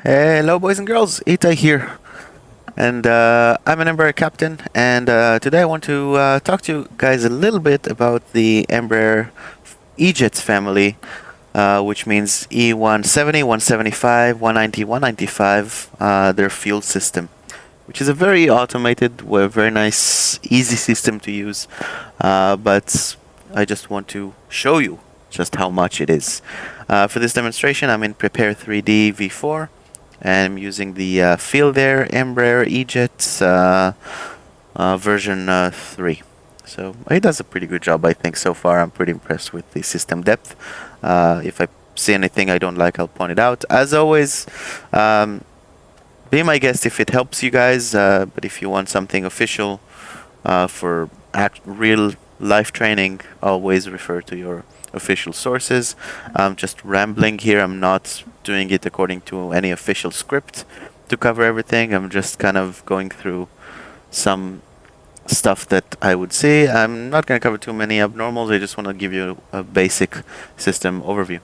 Hello, boys and girls. Itai here, and I'm an Embraer captain. And today I want to talk to you guys a little bit about the Embraer E-Jets family, which means E170, 175, 190, 195. Their fuel system, which is a very automated, very nice, easy system to use. But I just want to show you just how much it is. For this demonstration, I'm in Prepare 3D V4. And I'm using the Feelthere Embraer E-Jets version 3. So it does a pretty good job, I think, so far. I'm pretty impressed with the system depth. If I see anything I don't like, I'll point it out. As always, be my guest if it helps you guys, but if you want something official for real life training, always refer to your official sources. I'm just rambling here. I'm not doing it according to any official script to cover everything. I'm just kind of going through some stuff that I would see. I'm not going to cover too many abnormals. I just want to give you a basic system overview.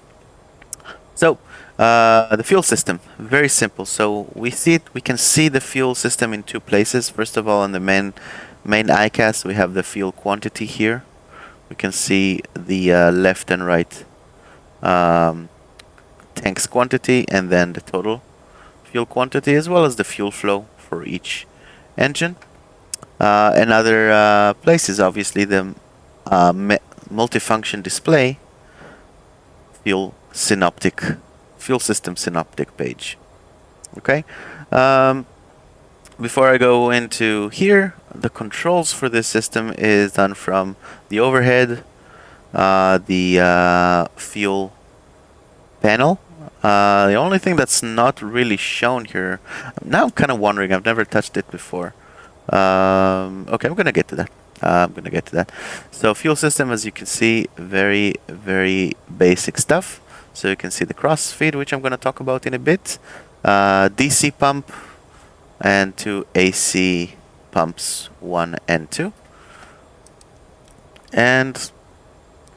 So, the fuel system, very simple. So we can see the fuel system in two places. First of all, on the main ICAS, we have the fuel quantity here. We can see the left and right tanks quantity, and then the total fuel quantity, as well as the fuel flow for each engine. And other places, obviously, the multifunction display fuel system synoptic page. Okay. Before I go into here, the controls for this system is done from the overhead, the fuel panel. The only thing that's not really shown here, now I'm kind of wondering, I've never touched it before. Okay, I'm going to get to that. So fuel system, as you can see, very, very basic stuff. So you can see the crossfeed, which I'm going to talk about in a bit. DC pump, and two AC pumps, 1 and 2. And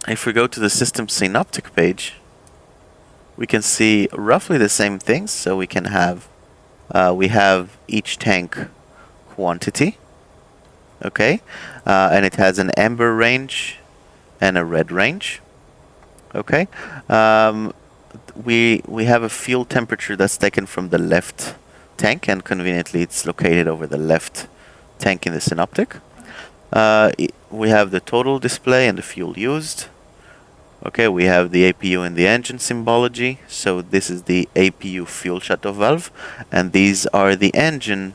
if we go to the system synoptic page, we can see roughly the same things. So we can have we have each tank quantity, okay, and it has an amber range and a red range, okay. We have a fuel temperature that's taken from the left tank, and conveniently it's located over the left tank in the synoptic. We have the total display and the fuel used. Okay, we have the APU and the engine symbology. So this is the APU fuel shutoff valve, and these are the engine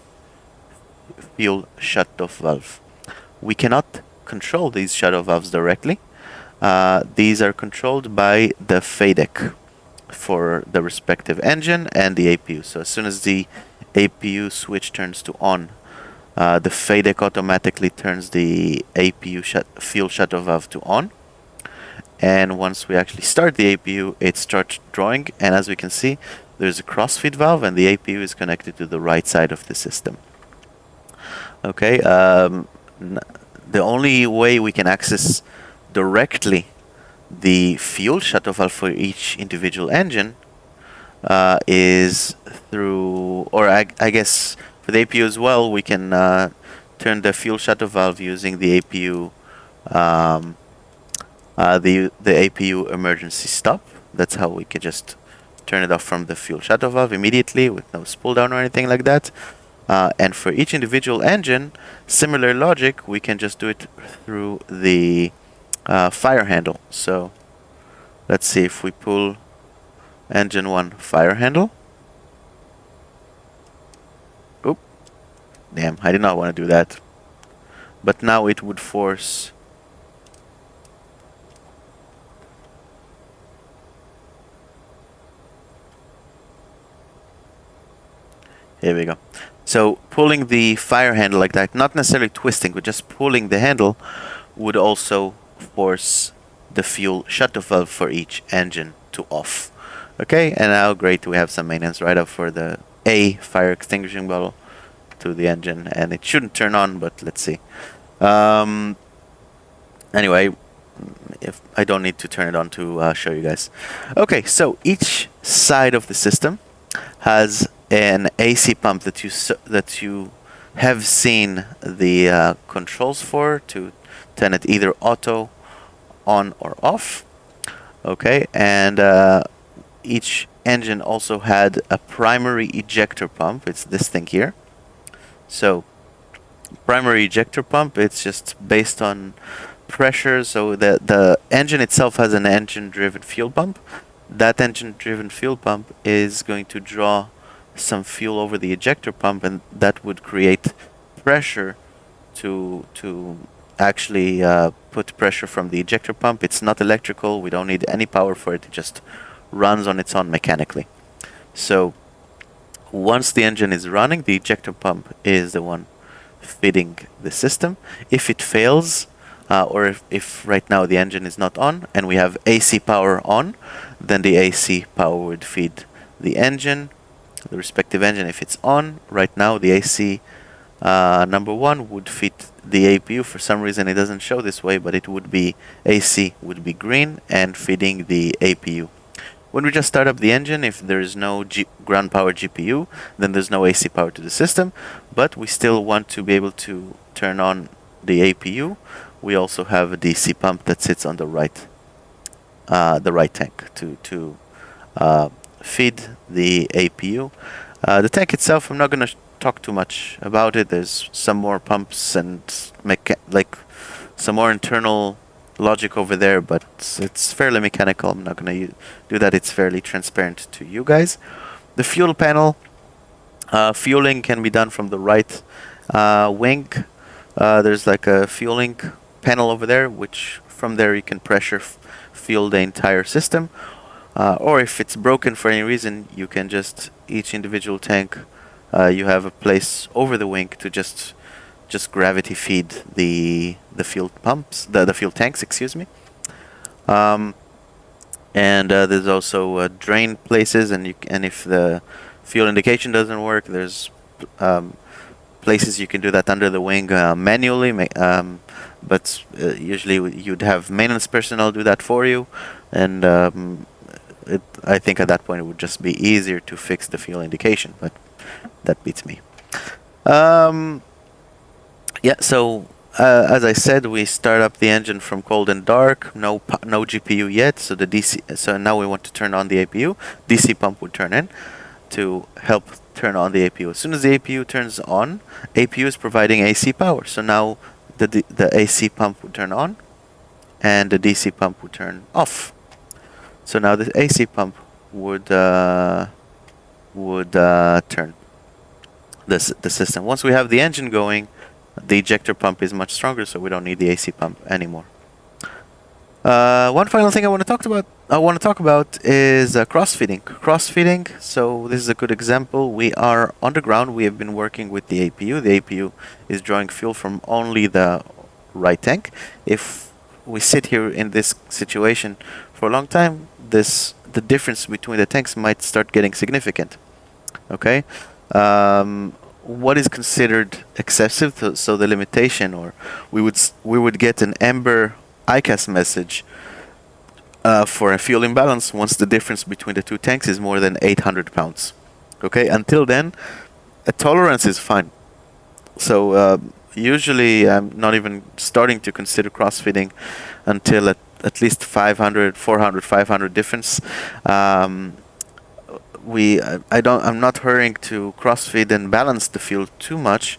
fuel shutoff valve. We cannot control these shutoff valves directly. These are controlled by the FADEC for the respective engine and the APU. So as soon as the APU switch turns to on, the FADEC automatically turns the APU fuel shutoff valve to on. And once we actually start the APU, it starts drawing. And as we can see, there's a crossfeed valve, and the APU is connected to the right side of the system. Okay, the only way we can access directly the fuel shutoff valve for each individual engine is through, or I guess for the APU as well, we can turn the fuel shutoff valve using the APU, the APU emergency stop. That's how we can just turn it off from the fuel shutoff valve immediately with no spool down or anything like that. And for each individual engine, similar logic, we can just do it through the fire handle. So let's see if we pull engine 1 fire handle. Oop. Damn, I did not want to do that. But now it would force here we go. So pulling the fire handle like that, not necessarily twisting, but just pulling the handle, would also force the fuel shutoff valve for each engine to off. Okay, and now great, we have some maintenance right up for the A fire extinguishing bottle to the engine, and it shouldn't turn on, but let's see. Anyway, if I don't need to turn it on to show you guys. Okay, so each side of the system has an AC pump that you have seen the controls for to turn it either auto, on, or off. Okay, and each engine also had a primary ejector pump. It's this thing here. So primary ejector pump, it's just based on pressure. So the engine itself has an engine-driven fuel pump. That engine-driven fuel pump is going to draw some fuel over the ejector pump, and that would create pressure to actually put pressure from the ejector pump. It's not electrical. We don't need any power for it. It just runs on its own mechanically. So once the engine is running, the ejector pump is the one feeding the system. If it fails, or if right now the engine is not on and we have AC power on, then the AC power would feed the engine, the respective engine. If it's on right now, the AC number one would feed the APU. For some reason it doesn't show this way, but it would be AC would be green and feeding the APU. When we just start up the engine, if there is no ground power GPU, then there's no AC power to the system, but we still want to be able to turn on the APU. We also have a DC pump that sits on the right tank to feed the APU. The tank itself, I'm not going to talk too much about it. There's some more pumps and like some more internal logic over there, but it's fairly mechanical. I'm not going to do that. It's fairly transparent to you guys. The fuel panel, fueling can be done from the right wing. There's like a fueling panel over there, which from there you can pressure fuel the entire system. Or if it's broken for any reason, you can just, each individual tank, you have a place over the wing to just gravity feed the fuel pumps, the fuel tanks, excuse me. And there's also drain places, and if the fuel indication doesn't work, there's places you can do that under the wing manually. But usually you'd have maintenance personnel do that for you, and I think at that point it would just be easier to fix the fuel indication, but that beats me. Yeah, so as I said, we start up the engine from cold and dark. No GPU yet, so the DC. So now we want to turn on the APU. DC pump would turn in to help turn on the APU. As soon as the APU turns on, APU is providing AC power. So now the AC pump would turn on, and the DC pump would turn off. So now the AC pump would turn the system. Once we have the engine going, the ejector pump is much stronger, so we don't need the AC pump anymore. One final thing I want to talk about is cross-feeding. Cross-feeding. So this is a good example. We are on the ground. We have been working with the APU. The APU is drawing fuel from only the right tank. If we sit here in this situation for a long time, the difference between the tanks might start getting significant. Okay. What is considered excessive? So the limitation, or we would get an Embraer ICAS message for a fuel imbalance once the difference between the two tanks is more than 800 pounds. Okay, until then, a tolerance is fine. So usually I'm not even starting to consider cross-feeding until at least 500, 400, 500 difference. I'm not hurrying to cross-feed and balance the fuel too much,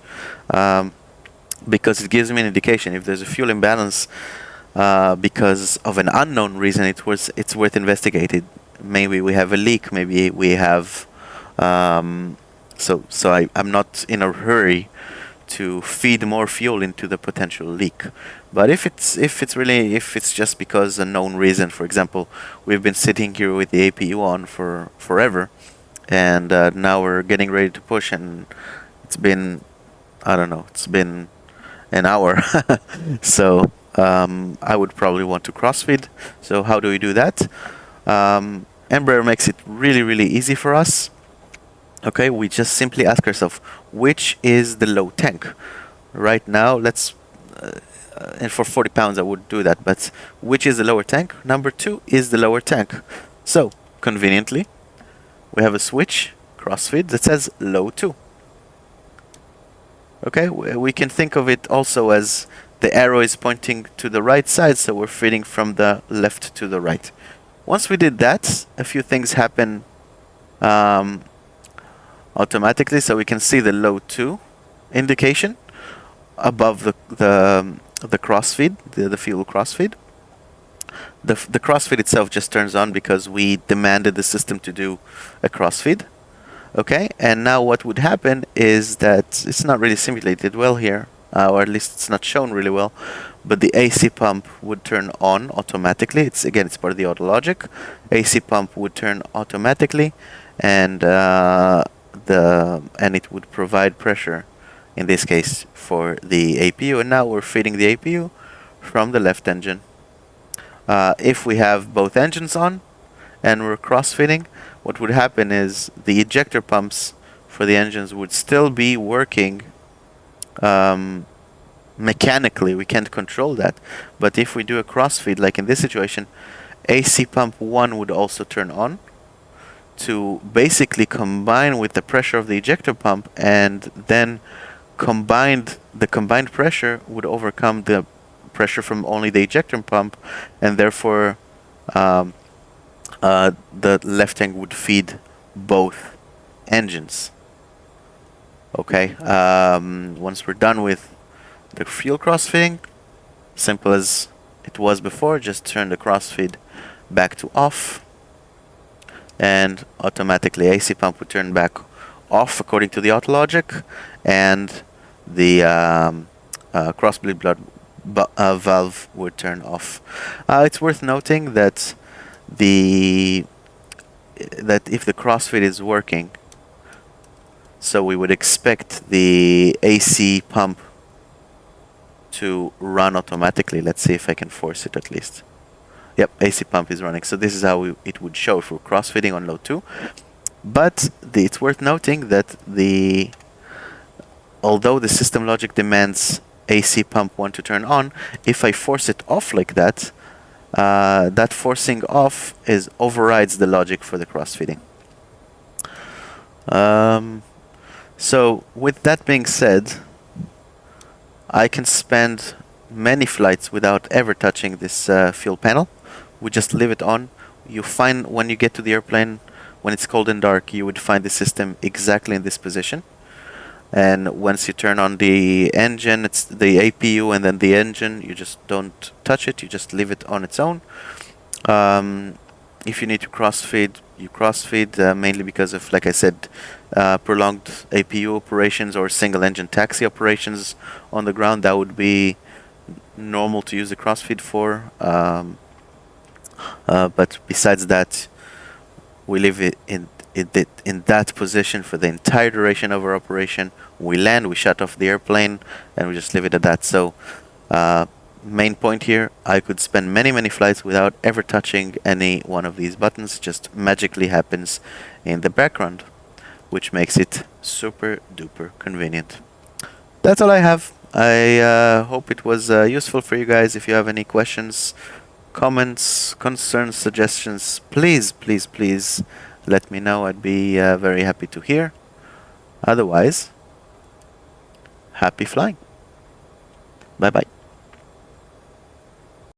because it gives me an indication. If there's a fuel imbalance because of an unknown reason, it's worth investigating. Maybe we have a leak. Maybe we have. So I'm not in a hurry to feed more fuel into the potential leak. But if it's just because a known reason, for example, we've been sitting here with the APU on for forever, and now we're getting ready to push, and it's been, I don't know, it's been an hour. So I would probably want to cross-feed. So how do we do that? Embraer makes it really, really easy for us. Okay, we just simply ask ourselves, which is the low tank? Right now, and for 40 pounds I would do that, but which is the lower tank? Number 2 is the lower tank. So, conveniently, we have a switch, crossfeed that says low 2. Okay, we can think of it also as the arrow is pointing to the right side, so we're feeding from the left to the right. Once we did that, a few things happen automatically, so we can see the low 2 indication above the crossfeed, the fuel crossfeed. The crossfeed itself just turns on because we demanded the system to do a crossfeed. Okay, and now what would happen is that it's not really simulated well here, or at least it's not shown really well, but the AC pump would turn on automatically. It's part of the auto logic. AC pump would turn automatically, and it would provide pressure, in this case for the APU. And now we're feeding the APU from the left engine. If we have both engines on and we're cross-feeding, what would happen is the ejector pumps for the engines would still be working mechanically. We can't control that. But if we do a cross-feed, like in this situation, AC pump 1 would also turn on to basically combine with the pressure of the ejector pump, and then the combined pressure would overcome the pressure from only the ejector pump, and therefore the left tank would feed both engines. Okay, once we're done with the fuel crossfeeding, simple as it was before, just turn the crossfeed back to off, and automatically AC pump would turn back off according to the auto logic, and the cross-bleed blood valve would turn off. It's worth noting that if the crossfeed is working, so we would expect the AC pump to run automatically. Let's see if I can force it at least. Yep, AC pump is running. So this is how it would show if we're crossfeeding on low 2. But it's worth noting that although the system logic demands AC pump 1 to turn on, if I force it off like that, that forcing off overrides the logic for the crossfeeding. So with that being said, I can spend many flights without ever touching this fuel panel. We just leave it on. You find when you get to the airplane, when it's cold and dark, you would find the system exactly in this position. And once you turn on the engine, it's the APU and then the engine, you just don't touch it, you just leave it on its own. If you need to crossfeed, you crossfeed, mainly because of, like I said, prolonged APU operations or single engine taxi operations on the ground. That would be normal to use the crossfeed for. But besides that, we leave it in that position for the entire duration of our operation. We land, we shut off the airplane, and we just leave it at that. So main point here, I could spend many flights without ever touching any one of these buttons. It just magically happens in the background, which makes it super duper convenient. That's all I have. I hope it was useful for you guys. If you have any questions, comments, concerns, suggestions, please let me know. I'd be very happy to hear. Otherwise, happy flying. Bye bye.